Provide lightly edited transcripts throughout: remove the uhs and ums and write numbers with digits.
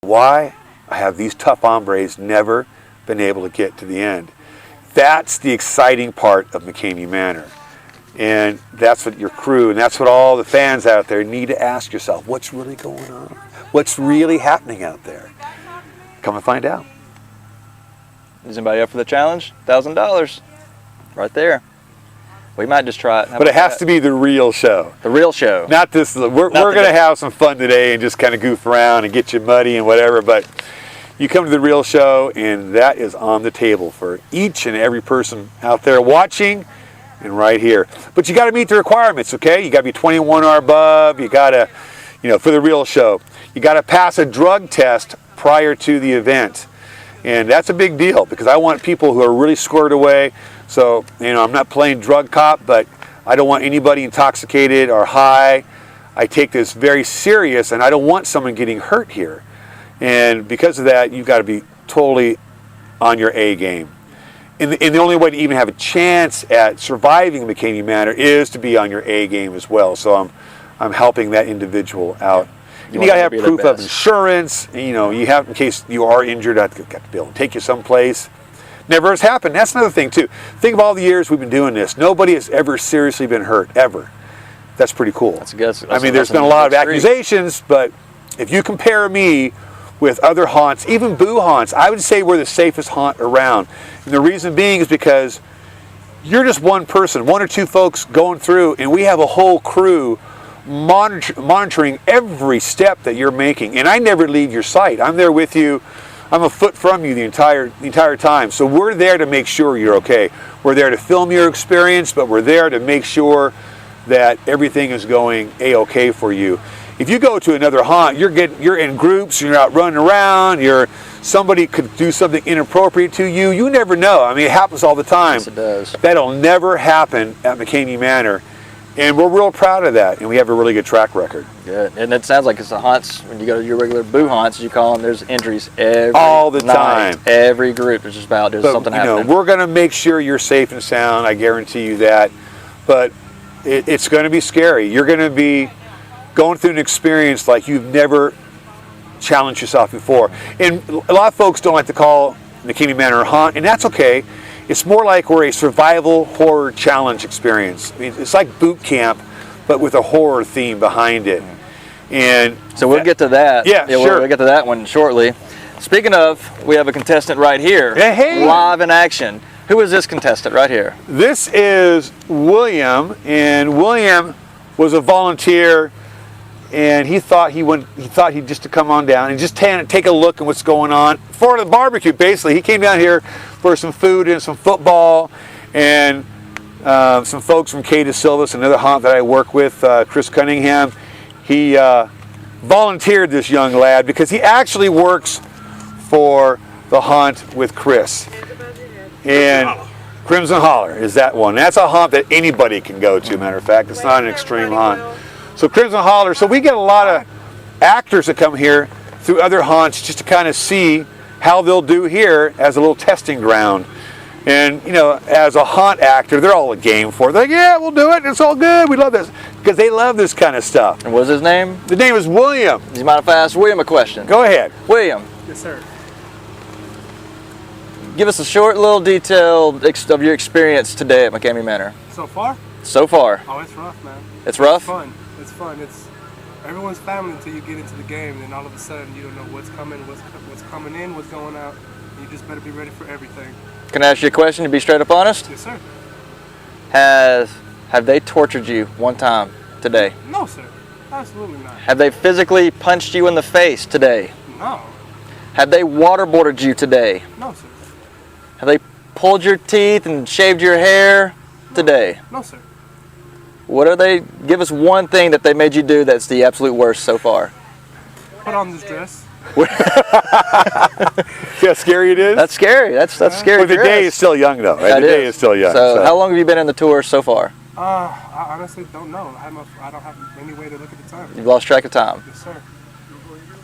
Why have these tough hombres never been able to get to the end? That's the exciting part of McKamey Manor. And that's what your crew, and that's what all the fans out there need to ask yourself. What's really going on? What's really happening out there? Come and find out. Is anybody up for the challenge? $1,000. Right there. We might just try it. But it has to be the real show. The real show. Not this. We're going to have some fun today and just kind of goof around and get you muddy and whatever. But you come to the real show, and that is on the table for each and every person out there watching and right here. But you got to meet the requirements, okay? You got to be 21 or above. You got to, for the real show, you got to pass a drug test prior to the event. And that's a big deal because I want people who are really squared away. So, I'm not playing drug cop, but I don't want anybody intoxicated or high. I take this very serious, and I don't want someone getting hurt here. And because of that, you've got to be totally on your A game. And the only way to even have a chance at surviving McKamey Manor is to be on your A game as well. So I'm helping that individual out. You got to have proof of insurance. You have, in case you are injured, I've got to be able to take you someplace. Never has happened. That's another thing too. Think of all the years we've been doing this. Nobody has ever seriously been hurt, ever. That's pretty cool. That's there's been a lot of accusations, but if you compare me with other haunts, even boo haunts, I would say we're the safest haunt around. And the reason being is because you're just one person, one or two folks going through, and we have a whole crew monitoring every step that you're making. And I never leave your sight. I'm there with you. I'm a foot from you the entire time. So we're there to make sure you're okay. We're there to film your experience, but we're there to make sure that everything is going A-okay for you. If you go to another haunt, you're in groups, you're out running around, somebody could do something inappropriate to you. You never know. I mean, it happens all the time. Yes, it does. That'll never happen at McKamey Manor. And we're real proud of that, and we have a really good track record. Good. And it sounds like it's the haunts, when you go to your regular boo haunts, as you call them, there's injuries all the time. Every group, there's just about, there's something happening. We're going to make sure you're safe and sound, I guarantee you that. But it's going to be scary. You're going to be going through an experience like you've never challenged yourself before. And a lot of folks don't like to call McKamey Manor a haunt, and that's okay. It's more like we're a survival horror challenge experience. I mean, it's like boot camp, but with a horror theme behind it. And so we'll get to that. Yeah, sure. We'll get to that one shortly. Speaking of, we have a contestant right here, live in action. Who is this contestant right here? This is William, and William was a volunteer, and he thought he'd just to come on down and just take a look at what's going on for the barbecue. Basically, he came down here for some food and some football, and some folks from K. DeSilvis, another haunt that I work with, Chris Cunningham. He volunteered this young lad because he actually works for the haunt with Chris. And Crimson Holler is that one. That's a haunt that anybody can go to, matter of fact. It's not an extreme haunt. So Crimson Holler, so we get a lot of actors that come here through other haunts just to kind of see how they'll do here as a little testing ground. And, as a haunt actor, they're all a game for it. They're like, yeah, we'll do it. It's all good. We love this. Because they love this kind of stuff. And what's his name? The name is William. Do you mind if I ask William a question? Go ahead. William. Yes, sir. Give us a short little detail of your experience today at McKamey Manor. So far? So far. Oh, it's rough, man. It's rough? It's fun. It's fun. It's everyone's family until you get into the game, and then all of a sudden you don't know what's coming, what's coming in, what's going out. You just better be ready for everything. Can I ask you a question to be straight up honest? Yes, sir. Have they tortured you one time today? No, sir. Absolutely not. Have they physically punched you in the face today? No. Have they waterboarded you today? No, sir. Have they pulled your teeth and shaved your hair today? No, sir. What are they? Give us one thing that they made you do that's the absolute worst so far. Put on this dress. See how scary it is? That's scary. That's scary. But the day is still young, though. Right? The day is still young. So how long have you been in the tour so far? I honestly don't know. I don't have any way to look at the time. You've lost track of time. Yes, sir.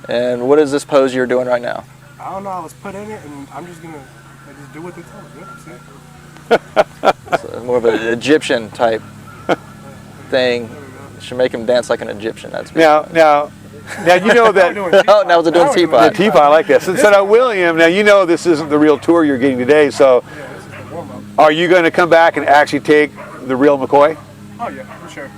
And what is this pose you're doing right now? I don't know. I was put in it, and I'm just gonna just do what they tell me. Yeah, see? So more of an Egyptian type thing. Should make him dance like an Egyptian. That's now Now you know that. Oh, that was a doing teapot. The teapot, I like that. So now, William, now you know this isn't the real tour you're getting today. So, Yeah, this is the warm-up. are you going to come back and actually take the real McCoy? Oh yeah, for sure.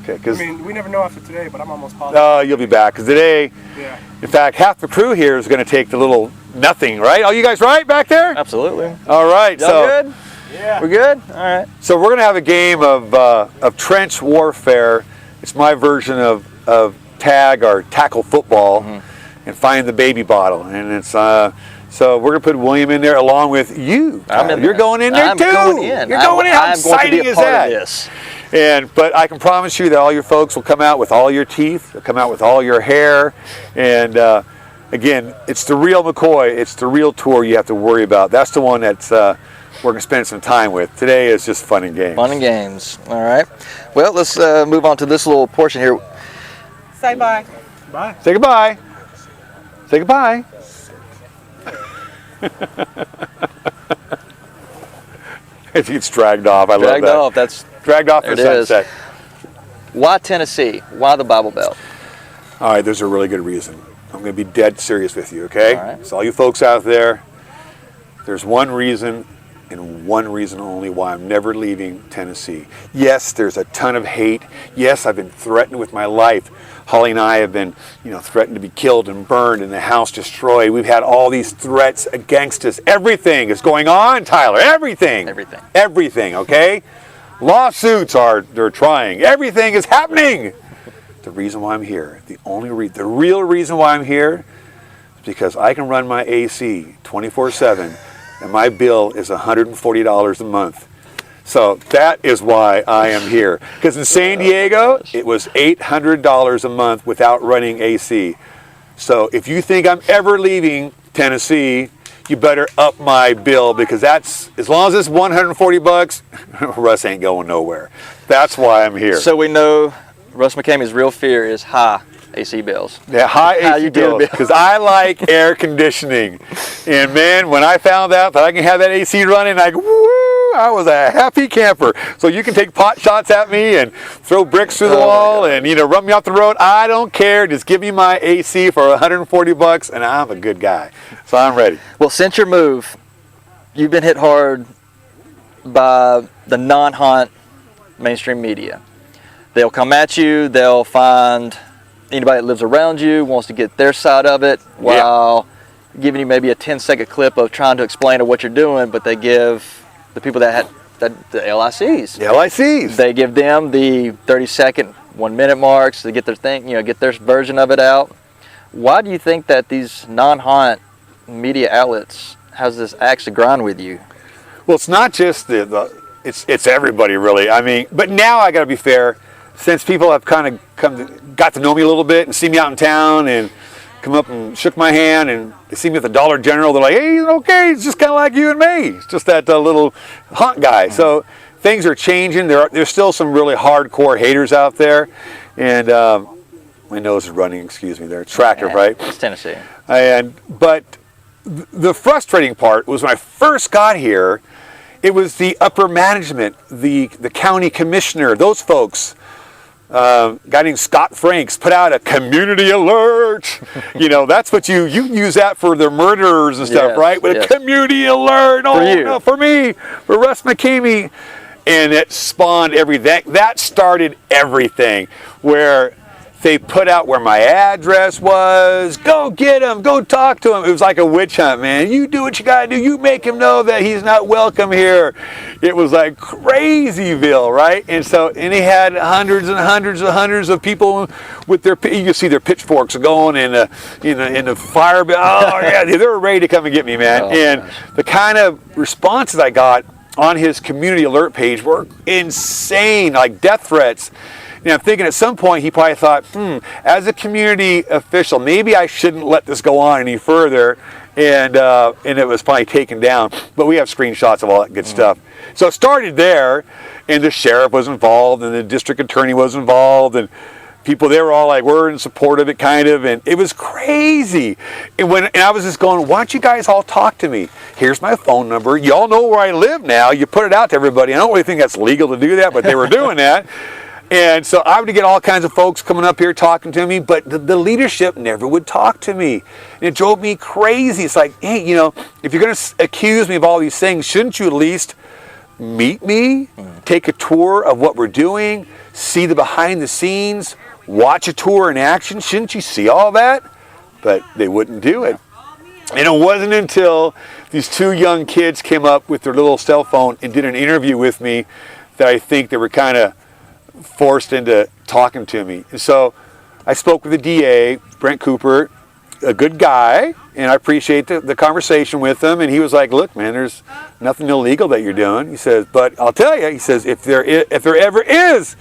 Okay, I because mean, we never know after today, but I'm almost positive. you'll be back. Because today, Yeah. in fact, half the crew here is going to take the little nothing, right? Are you guys right back there? Absolutely. All right. Y'all So good? Yeah. We're good? All right. So we're going to have a game of trench warfare. It's my version of tag or tackle football, and find the baby bottle. And it's so we're going to put William in there along with you. You're going in there I'm too. Going in. You're going in. How I'm going to exciting be a is part that? of this. But I can promise you that all your folks will come out with all your teeth. They'll come out with all your hair. And again, it's the real McCoy. It's the real tour you have to worry about. That's the one that's we're going to spend some time with. Today is just fun and games. Fun and games. All right. Well, let's move on to this little portion here. Say bye. Bye. Say goodbye. Say goodbye. It gets dragged off. I love Dragged that. off. That's Dragged off for There it is. sunset. why Tennessee? Why the Bible Belt? All right, there's a really good reason. I'm going to be dead serious with you, okay? All right. So all you folks out there, there's one reason and one reason only why I'm never leaving Tennessee. Yes, there's a ton of hate. Yes, I've been threatened with my life. Holly and I have been, threatened to be killed and burned and the house destroyed. We've had all these threats against us. Everything is going on, Tyler. Everything. Everything. Everything, okay? Lawsuits they're trying. Everything is happening. The reason why I'm here, the real reason why I'm here is because I can run my AC 24/7 and my bill is $140 a month. So that is why I am here. Because in San Diego, it was $800 a month without running AC. So if you think I'm ever leaving Tennessee, you better up my bill, because that's, as long as it's $140, Russ ain't going nowhere. That's why I'm here. So we know Russ McKamey's real fear is high AC bills. Yeah, high How AC you doing, bills, Bill? because I like air conditioning. And man, when I found out that I can have that AC running, I was a happy camper. So you can take pot shots at me and throw bricks through the wall and run me off the road. I don't care. Just give me my AC for $140 and I'm a good guy. So I'm ready. Well, since your move, you've been hit hard by the non-haunt mainstream media. They'll come at you. They'll find anybody that lives around you wants to get their side of it while giving you maybe a 10-second clip of trying to explain what you're doing, but they give the people that the LICs. The LICs. They give them the 30-second, 1-minute marks to get their thing, get their version of it out. Why do you think that these non-haunt media outlets has this axe to grind with you? Well, it's not just it's everybody really. I mean, but now I got to be fair, since people have kind of got to know me a little bit and see me out in town and come up and shook my hand, and they see me at the Dollar General. They're like, "Hey, okay, it's just kind of like you and me. It's just that little haunt guy." So things are changing. There's still some really hardcore haters out there, and my nose is running. Excuse me. They're attractive, right? It's Tennessee. But the frustrating part was when I first got here, it was the upper management, the county commissioner, those folks. A guy named Scott Franks put out a community alert. That's what you use that for the murderers and stuff, Yes, right? But yes. a community alert. Oh, you. no, for me, for Russ McKamey. And it spawned everything. That started everything, where they put out where my address was. Go get him. Go talk to him. It was like a witch hunt, man. You do what you got to do. You make him know that he's not welcome here. It was like crazyville, right? And he had hundreds and hundreds of people with their, you can see their pitchforks going in the fire. Oh, yeah, they were ready to come and get me, man. Gosh. The kind of responses I got on his community alert page were insane, like death threats. I'm thinking at some point he probably thought, as a community official, maybe I shouldn't let this go on any further, and it was probably taken down. But we have screenshots of all that good stuff. So it started there, and the sheriff was involved, and the district attorney was involved, and people, they were all like, we're in support of it, kind of, and it was crazy. And I was just going, why don't you guys all talk to me? Here's my phone number. You all know where I live now. You put it out to everybody. I don't really think that's legal to do that, but they were doing that. And so I would get all kinds of folks coming up here talking to me, but the leadership never would talk to me. And it drove me crazy. It's like, hey, if you're going to accuse me of all these things, shouldn't you at least meet me, take a tour of what we're doing, see the behind the scenes, watch a tour in action? Shouldn't you see all that? But they wouldn't do it. And it wasn't until these two young kids came up with their little cell phone and did an interview with me that I think they were kind of forced into talking to me. And so I spoke with the DA, Brent Cooper, a good guy, and I appreciate the conversation with him. And he was like, look, man, there's nothing illegal that you're doing. He says, but I'll tell you, he says, if there ever is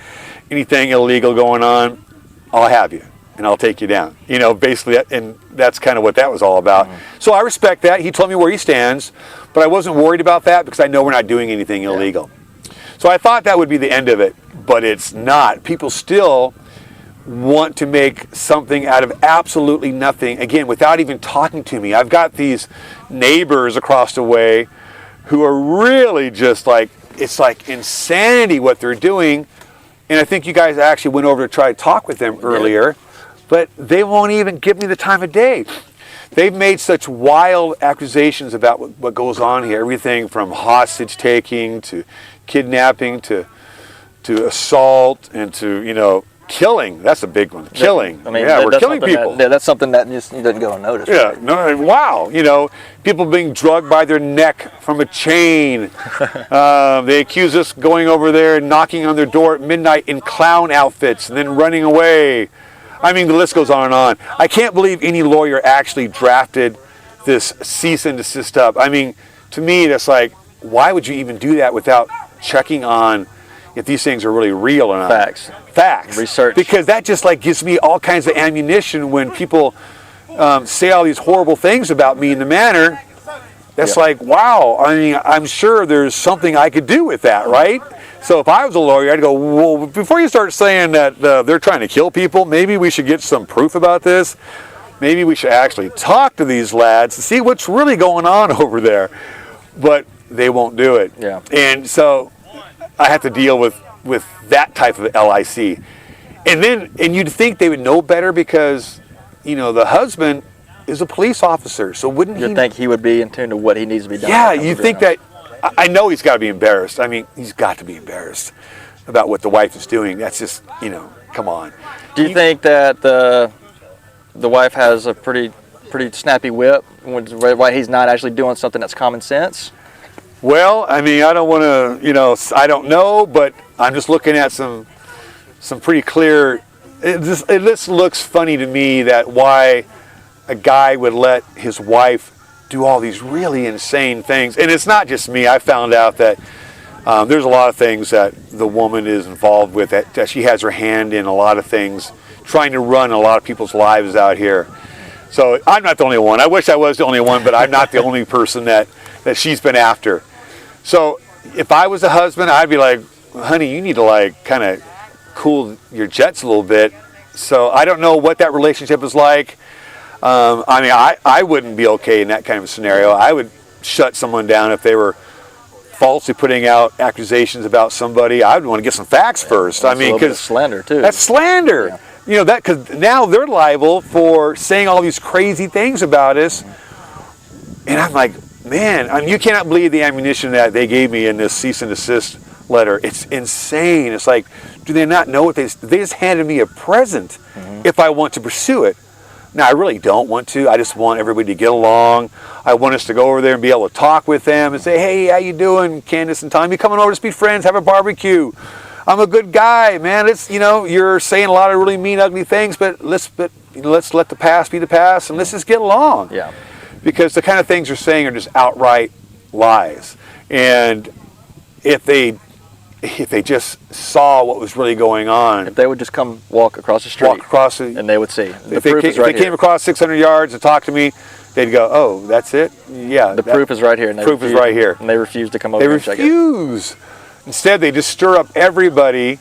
anything illegal going on, I'll have you and I'll take you down. Basically, and that's kind of what that was all about. So I respect that. He told me where he stands, but I wasn't worried about that because I know we're not doing anything illegal. So I thought that would be the end of it, but it's not. People still want to make something out of absolutely nothing, again, without even talking to me. I've got these neighbors across the way who are really just like, it's like insanity what they're doing. And I think you guys actually went over to try to talk with them earlier, but they won't even give me the time of day. They've made such wild accusations about what goes on here, everything from hostage taking to kidnapping to assault and to killing. That's a big one. Killing. I mean, we're killing people. That's something that just doesn't go unnoticed. Yeah. No. Wow. People being drugged by their neck from a chain. They accuse us going over there and knocking on their door at midnight in clown outfits and then running away. I mean, the list goes on and on. I can't believe any lawyer actually drafted this cease and desist up. I mean, to me, that's like, why would you even do that without checking on if these things are really real or not? Facts. Research. Because that just like gives me all kinds of ammunition when people say all these horrible things about me in the manor. That's like, wow. I mean, I'm sure there's something I could do with that, right? So if I was a lawyer, I'd go, well, before you start saying that they're trying to kill people, maybe we should get some proof about this. Maybe we should actually talk to these lads to see what's really going on over there. But they won't do it. Yeah. And so I have to deal with that type of LIC. And you'd think they would know better because, the husband is a police officer. So wouldn't You'd think he would be in tune to what he needs to be done. Yeah, you think that. I know he's got to be embarrassed. I mean, he's got to be embarrassed about what the wife is doing. That's just, come on. Do you think that the wife has a pretty snappy whip, why he's not actually doing something that's common sense? Well, I mean, I don't want to, I don't know, but I'm just looking at some pretty clear. This looks funny to me that why a guy would let his wife do all these really insane things. And it's not just me. I found out that there's a lot of things that the woman is involved with, that she has her hand in a lot of things, trying to run a lot of people's lives out here. So I'm not the only one. I wish I was the only one, but I'm not the only person that she's been after. So if I was a husband, I'd be like, honey, you need to kind of cool your jets a little bit. So I don't know what that relationship is like. I mean, I wouldn't be okay in that kind of a scenario. I would shut someone down if they were falsely putting out accusations about somebody. I would want to get some facts first. I mean, because slander too. That's slander. Yeah. Because now they're liable for saying all these crazy things about us. And I'm like, man, I mean, you cannot believe the ammunition that they gave me in this cease and desist letter. It's insane. It's like, do they not know what they just handed me a present if I want to pursue it? Now, I really don't want to. I just want everybody to get along. I want us to go over there and be able to talk with them and say, hey, how you doing, Candace and Tom? You coming over to be friends, have a barbecue. I'm a good guy, man. It's, you're saying a lot of really mean, ugly things, but let's let the past be the past and let's just get along. Yeah. Because the kind of things you're saying are just outright lies. And if they just saw what was really going on. If they would just come walk across the street. And they would see. If they came across 600 yards and talked to me, they'd go, oh, that's it? Yeah. The proof is right here. Proof is right here. And they refuse to come over and check it. They refuse. Instead, they just stir up everybody,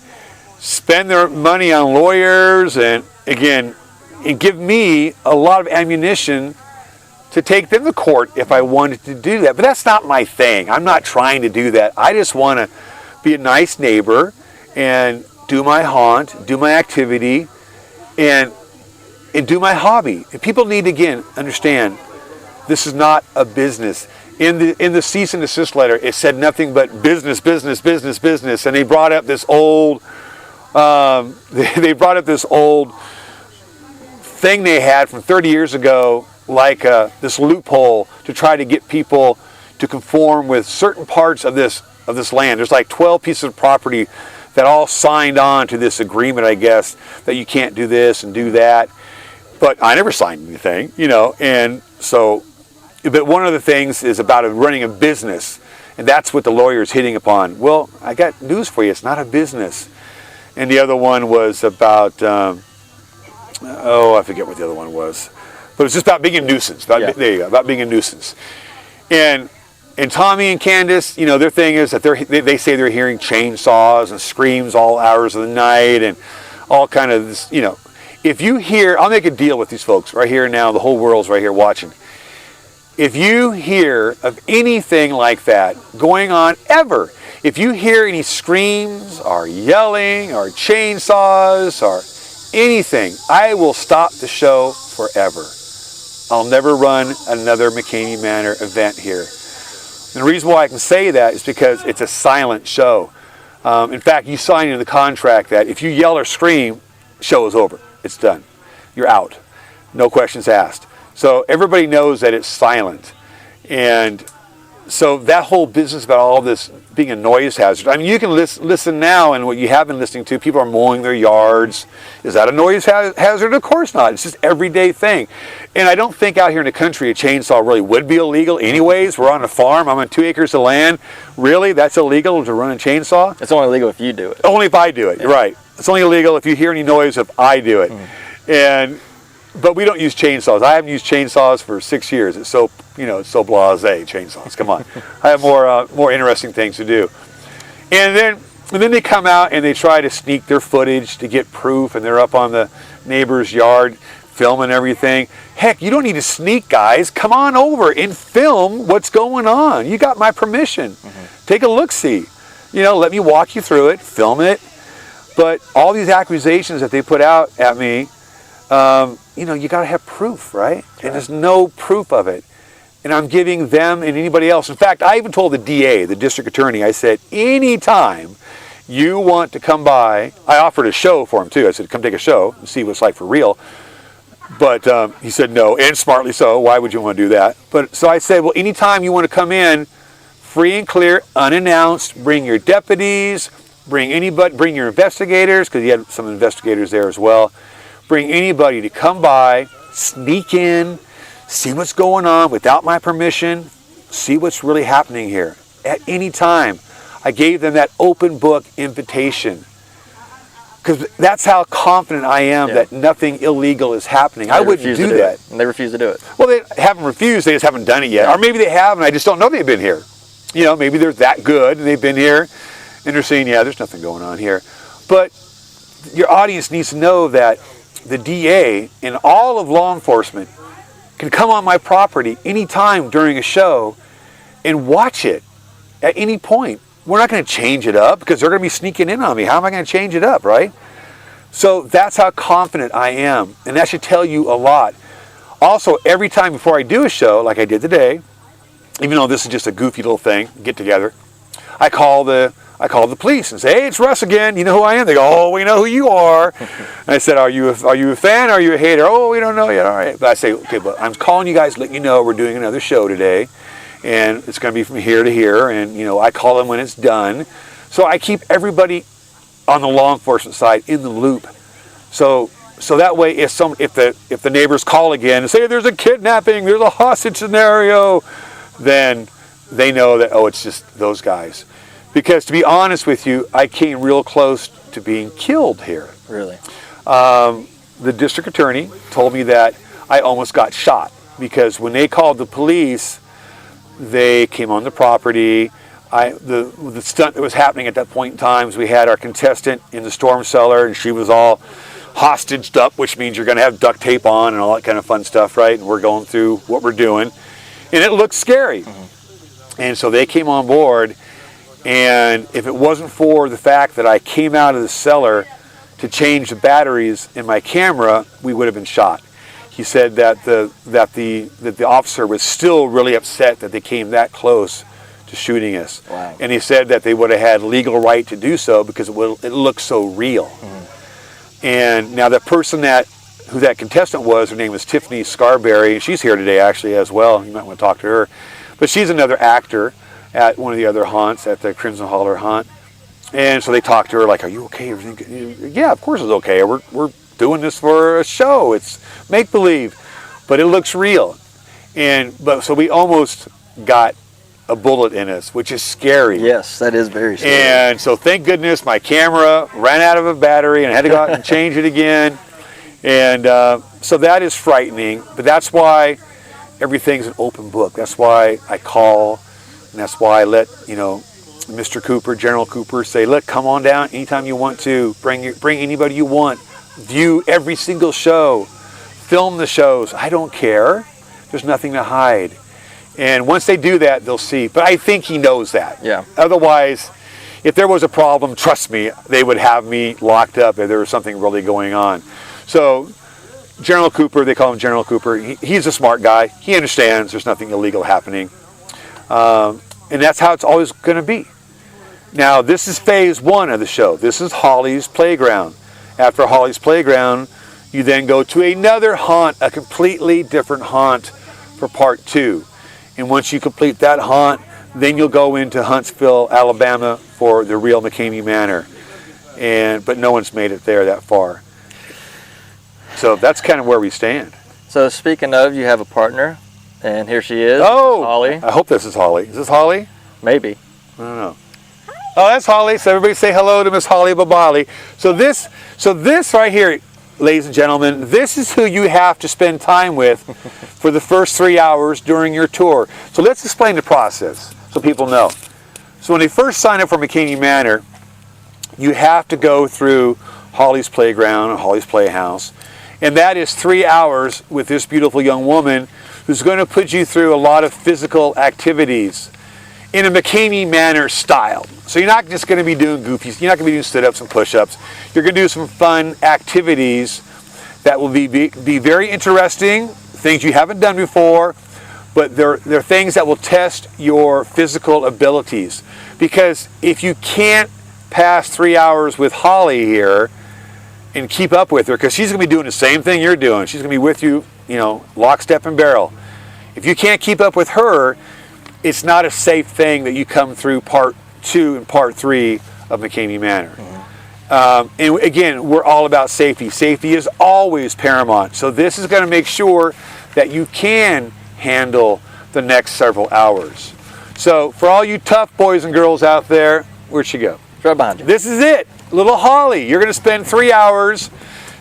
spend their money on lawyers, and again, and give me a lot of ammunition to take them to court if I wanted to do that. But that's not my thing. I'm not trying to do that. I just want to be a nice neighbor and do my haunt, do my activity, and do my hobby. And people need to, again, understand this is not a business. In the cease and desist letter, it said nothing but business, business, business, business. And they brought up this old, thing they had from 30 years ago, like this loophole to try to get people to conform with certain parts of this land. There's like 12 pieces of property that all signed on to this agreement, I guess, that you can't do this and do that. But I never signed anything, and so, but one of the things is about running a business, and that's what the lawyer is hitting upon. Well, I got news for you, it's not a business. And the other one was about, I forget what the other one was, but it's just about being a nuisance. There you go, about being a nuisance. And Tommy and Candace, their thing is that they say they're hearing chainsaws and screams all hours of the night and all kind of this, If you hear, I'll make a deal with these folks right here now, the whole world's right here watching. If you hear of anything like that going on ever, if you hear any screams or yelling or chainsaws or anything, I will stop the show forever. I'll never run another McKamey Manor event here. And the reason why I can say that is because it's a silent show. In fact, you sign in the contract that if you yell or scream, show is over. It's done. You're out. No questions asked. So everybody knows that it's silent. And so that whole business about all this being a noise hazard. I mean, you can listen now, and what you have been listening to, people are mowing their yards. Is that a noise hazard? Of course not. It's just everyday thing. And I don't think out here in the country a chainsaw really would be illegal anyways. We're on a farm. I'm on 2 acres of land. Really? That's illegal to run a chainsaw? It's only illegal if you do it. Only if I do it. You're right. It's only illegal if you hear any noise if I do it. But we don't use chainsaws. I haven't used chainsaws for 6 years. It's so, it's so blasé, chainsaws. Come on. I have more interesting things to do. And then they come out and they try to sneak their footage to get proof, and they're up on the neighbor's yard filming everything. Heck, you don't need to sneak, guys. Come on over and film what's going on. You got my permission. Take a look-see. Let me walk you through it, film it. But all these accusations that they put out at me, you got to have proof, right? And there's no proof of it. And I'm giving them and anybody else. In fact, I even told the DA, the district attorney, I said, anytime you want to come by, I offered a show for him too. I said, come take a show and see what it's like for real. But he said no, and smartly so. Why would you want to do that? But so I said, well, anytime you want to come in, free and clear, unannounced, bring your deputies, bring your investigators, because you had some investigators there as well. Bring anybody to come by, sneak in, see what's going on without my permission, see what's really happening here. At any time, I gave them that open book invitation. Because that's how confident I am that nothing illegal is happening. I wouldn't do that. And they refuse to do it. Well, they haven't refused, they just haven't done it yet. Or maybe they have and I just don't know they've been here. Maybe they're that good and they've been here and they're saying, yeah, there's nothing going on here. But your audience needs to know that the DA and all of law enforcement can come on my property anytime during a show and watch it at any point. We're not going to change it up because they're going to be sneaking in on me. How am I going to change it up, right? So that's how confident I am, and that should tell you a lot. Also, every time before I do a show, like I did today, even though this is just a goofy little thing, get together, I call the police and say, hey, it's Russ again. You know who I am? They go, oh, we know who you are. And I said, are you a fan? Are you a hater? Oh, we don't know yet. All right. But I say, okay, but I'm calling you guys, letting you know we're doing another show today. And it's going to be from here to here. And, I call them when it's done. So I keep everybody on the law enforcement side in the loop. So that way, if the neighbors call again and say there's a kidnapping, there's a hostage scenario, then they know that, oh, it's just those guys. Because to be honest with you, I came real close to being killed here. Really? The district attorney told me that I almost got shot because when they called the police, they came on the property. The stunt that was happening at that point in time was we had our contestant in the storm cellar and she was all hostaged up, which means you're going to have duct tape on and all that kind of fun stuff, right? And we're going through what we're doing. And it looked scary. And so they came on board And if it wasn't for the fact that I came out of the cellar to change the batteries in my camera, we would have been shot. He said that the officer was still really upset that they came that close to shooting us. Wow. And he said that they would have had legal right to do so because it looked so real. Mm-hmm. And now the person who that contestant was, her name was Tiffany Scarberry, and she's here today actually as well. You might want to talk to her. But she's another actor at one of the other haunts, at the Crimson Holler haunt. And so they talked to her like, "Are you okay? Everything?" Yeah, of course it's okay. We're doing this for a show. It's make-believe, but it looks real. So we almost got a bullet in us, which is scary. Yes, that is very scary. And so thank goodness my camera ran out of a battery and I had to go out and change it again. And so that is frightening, but that's why everything's an open book. That's why I call, and that's why I let, Mr. Cooper, General Cooper, say, "Look, come on down anytime you want to. Bring anybody you want. View every single show. Film the shows. I don't care. There's nothing to hide." And once they do that, they'll see. But I think he knows that. Yeah. Otherwise, if there was a problem, trust me, they would have me locked up if there was something really going on. So General Cooper, they call him General Cooper, he's a smart guy. He understands there's nothing illegal happening. And that's how it's always going to be. Now, this is phase 1 of the show. This is Holly's Playground. After Holly's Playground, you then go to another haunt, a completely different haunt for part 2. And once you complete that haunt, then you'll go into Huntsville, Alabama for the real McKamey Manor. But no one's made it there that far. So that's kind of where we stand. So speaking of, you have a partner, and here she is. Oh, Holly. I hope this is Holly. Is this Holly? Maybe. I don't know. Oh, that's Holly. So everybody say hello to Miss Holly Babali. So this right here, ladies and gentlemen, this is who you have to spend time with for the first 3 hours during your tour. So let's explain the process so people know. So when they first sign up for McKamey Manor, you have to go through Holly's Playground and Holly's Playhouse. And that is 3 hours with this beautiful young woman who's going to put you through a lot of physical activities in a McKamey Manor style. So you're not just going to be doing goofies. You're not going to be doing sit-ups and push-ups. You're going to do some fun activities that will be very interesting, things you haven't done before, but they're things that will test your physical abilities. Because if you can't pass 3 hours with Holly here and keep up with her, because she's going to be doing the same thing you're doing. She's going to be with you, lock, step, and barrel. If you can't keep up with her, it's not a safe thing that you come through part 2 and part 3 of McKamey Manor. Mm-hmm. And again, we're all about safety. Safety is always paramount. So this is going to make sure that you can handle the next several hours. So for all you tough boys and girls out there, where'd she go? Right behind you. This is it. Little Holly. You're going to spend 3 hours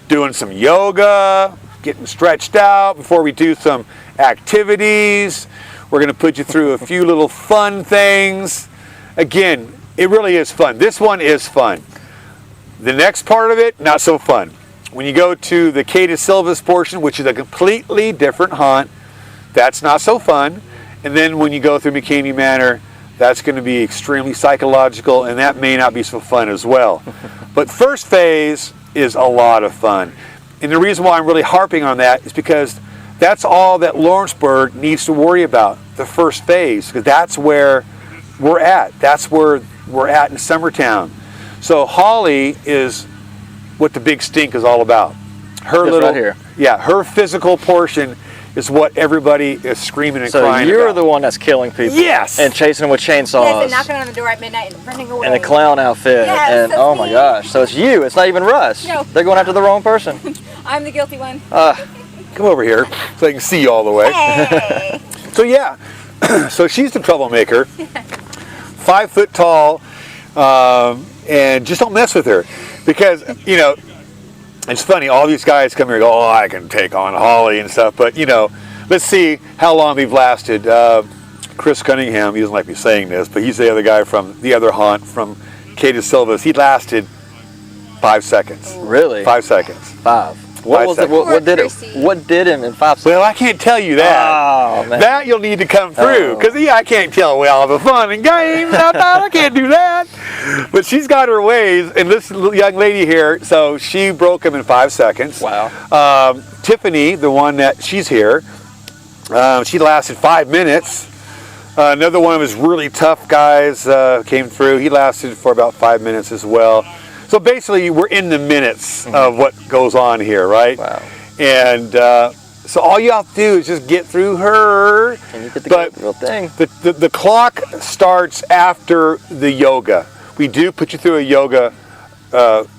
doing some yoga, getting stretched out before we do some activities. We're going to put you through a few little fun things. Again, it really is fun. This one is fun. The next part of it, not so fun. When you go to the Kay DeSilva's portion, which is a completely different haunt, that's not so fun. And then when you go through McKamey Manor, that's going to be extremely psychological, and that may not be so fun as well. But first phase is a lot of fun. And the reason why I'm really harping on that is because that's all that Lawrenceburg needs to worry about, the first phase, because that's where we're at. That's where we're at in Summertown. So Holly is what the big stink is all about. Her Just little, right here. Yeah, her physical portion is what everybody is screaming and crying So you're about. the one that's killing people. Yes! And chasing them with chainsaws. Yes, and knocking on the door at midnight and running away. And a clown outfit. Yes, and that's oh my me. gosh. So it's you. It's not even Russ. No. They're going after the wrong person. I'm the guilty one. Come over here so I can see you all the way. Hey. So yeah, so she's the troublemaker. 5 foot tall, and just don't mess with her. Because, it's funny, all these guys come here and go, "Oh, I can take on Holly and stuff," but let's see how long they've lasted. Chris Cunningham, he doesn't like me saying this, but he's the other guy from the other haunt from Kay DeSilva's. He lasted 5 seconds. Really? 5 seconds. 5. What 5 was it? seconds. What did him in 5 seconds? Well, I can't tell you that. Oh, man. That you'll need to come through, Oh. because I can't tell we all have a fun and games. I can't do that. But she's got her ways, and this young lady here, so she broke him in 5 seconds. Wow. Tiffany, the one that she's here, she lasted 5 minutes. Another one of his really tough guys came through. He lasted for about 5 minutes as well. So basically, we're in the minutes of what goes on here, right? Wow. And so all you have to do is just get through her. And you get the But real thing. the clock starts after the yoga. We do put you through a yoga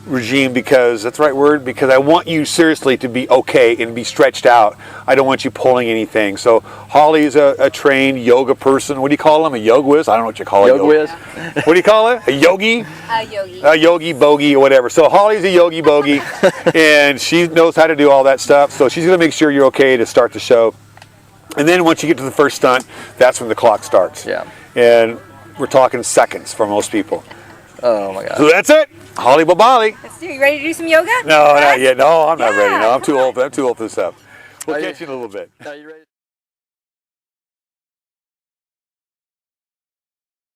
regime, because that's the right word, because I want you seriously to be okay and be stretched out. I don't want you pulling anything. So Holly's a trained yoga person. What do you call him? A yoga whiz? I don't know what you call it. Yoga whiz. What do you call it? A yogi? Yogi. A yogi bogey or whatever. So Holly's a yogi bogey, and she knows how to do all that stuff. So she's going to make sure you're okay to start the show. And then once you get to the first stunt, that's when the clock starts. Yeah. And we're talking seconds for most people. Oh my God. So that's it. Holly Babali. Let's do. You ready to do some yoga? No, not yet. No, I'm not ready. No, I'm too come old. I'm too old for this stuff. We'll Are you- catch you in a little bit. Are you ready?